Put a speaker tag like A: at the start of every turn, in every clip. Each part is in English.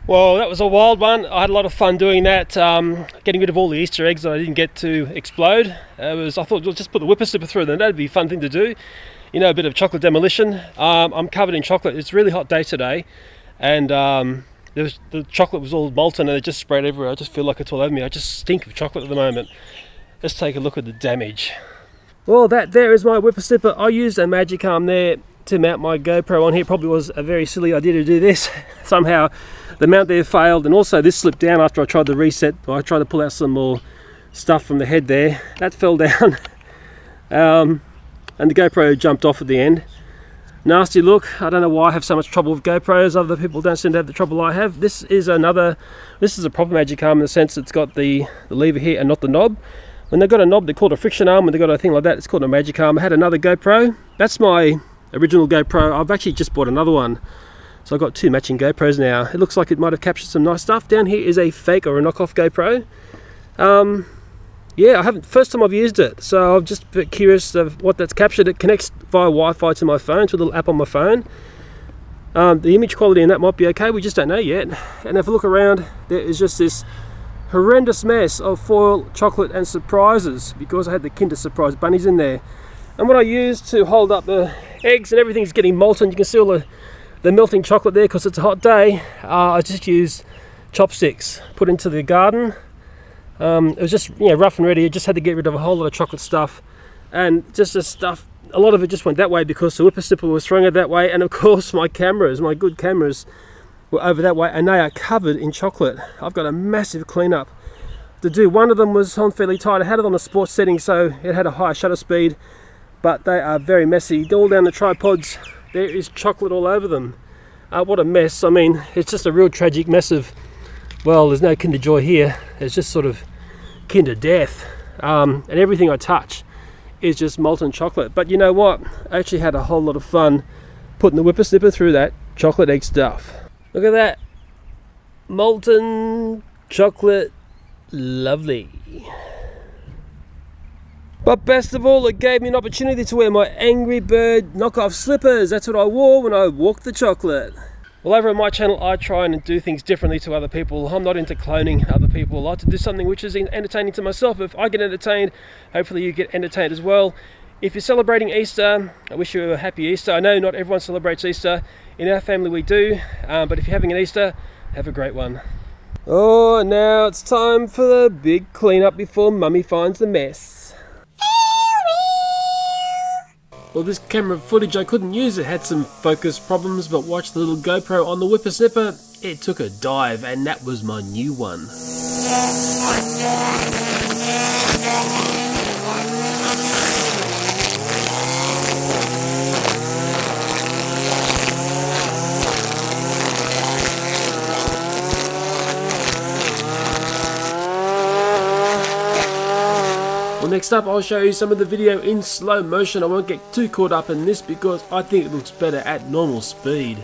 A: Well, that was a wild one. I had a lot of fun doing that, getting rid of all the Easter eggs that I didn't get to explode. I thought we'll just put the Whipper Snipper through them. That'd be a fun thing to do. You know, a bit of chocolate demolition. I'm covered in chocolate. It's a really hot day today, and the chocolate was all molten and it just sprayed everywhere. I just feel like it's all over me. I just stink of chocolate at the moment. Let's take a look at the damage. Well, that there is my Whipper Snipper. I used a magic arm there to mount my GoPro on here. Probably was a very silly idea to do this. Somehow the mount there failed, and also this slipped down after I tried to reset. I tried to pull out some more stuff from the head there. That fell down. And the GoPro jumped off at the end. Nasty look. I don't know why I have so much trouble with GoPros. Other people don't seem to have the trouble I have. This is a proper magic arm in the sense it's got the lever here and not the knob. When they've got a knob, they're called a friction arm. When they've got a thing like that, it's called a magic arm. I had another GoPro. That's my original GoPro. I've actually just bought another one. So I've got two matching GoPros now. It looks like it might have captured some nice stuff. Down here is a fake or a knockoff GoPro. Yeah, I haven't. First time I've used it, so I'm just a bit curious of what that's captured. It connects via Wi-Fi to my phone, to a little app on my phone. The image quality in that might be okay. We just don't know yet. And if I look around, there is just this horrendous mess of foil, chocolate, and surprises because I had the Kinder Surprise Bunnies in there. And what I used to hold up the eggs and everything's getting molten. You can see all the melting chocolate there because it's a hot day. I just used chopsticks put into the garden. It was just rough and ready. I just had to get rid of a whole lot of chocolate stuff, and just the stuff, a lot of it just went that way because the Whipper Snipper was throwing it that way, and of course my good cameras were over that way, and they are covered in chocolate. I've got a massive cleanup to do. One of them was on fairly tight. I had it on a sports setting, so it had a higher shutter speed, but they are very messy. All down the tripods there is chocolate all over them. What a mess. I mean, it's just a real tragic mess of, well, there's no Kinder Joy here. It's just sort of Kinder Death. And everything I touch is just molten chocolate. But you know what? I actually had a whole lot of fun putting the Whipper Snipper through that chocolate egg stuff. Look at that. Molten chocolate. Lovely. But best of all, it gave me an opportunity to wear my Angry Bird knockoff slippers. That's what I wore when I walked the chocolate. Well, over on my channel, I try and do things differently to other people. I'm not into cloning other people. I like to do something which is entertaining to myself. If I get entertained, hopefully you get entertained as well. If you're celebrating Easter, I wish you a happy Easter. I know not everyone celebrates Easter. In our family we do, but if you're having an Easter, have a great one. Oh, now it's time for the big cleanup before Mummy finds the mess. Well, this camera footage I couldn't use. It had some focus problems, but watch the little GoPro on the Whipper Snipper. It took a dive, and that was my new one. Well, next up I'll show you some of the video in slow motion. I won't get too caught up in this because I think it looks better at normal speed.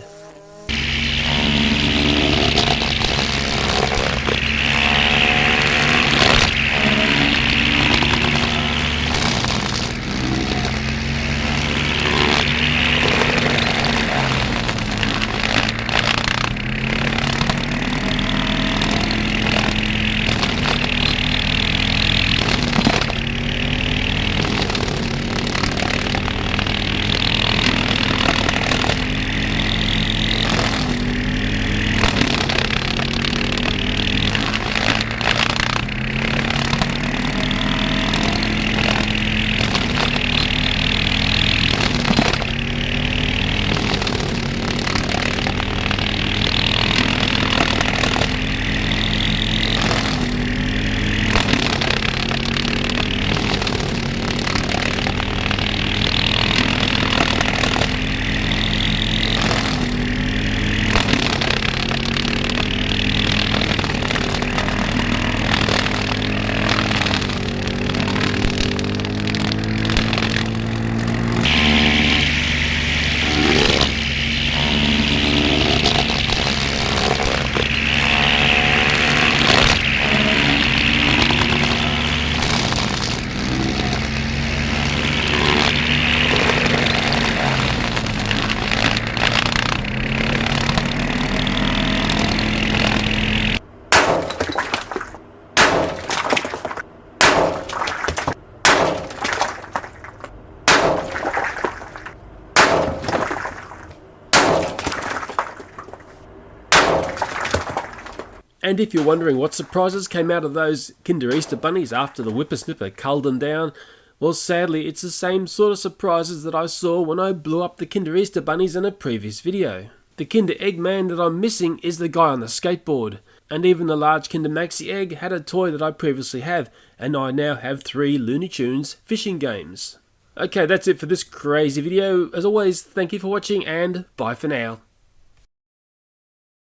A: And if you're wondering what surprises came out of those Kinder Easter Bunnies after the Whipper Snipper culled them down, well, sadly it's the same sort of surprises that I saw when I blew up the Kinder Easter Bunnies in a previous video. The Kinder Egg Man that I'm missing is the guy on the skateboard, and even the large Kinder Maxi Egg had a toy that I previously have, and I now have 3 Looney Tunes fishing games. Okay, that's it for this crazy video. As always, thank you for watching and bye for now.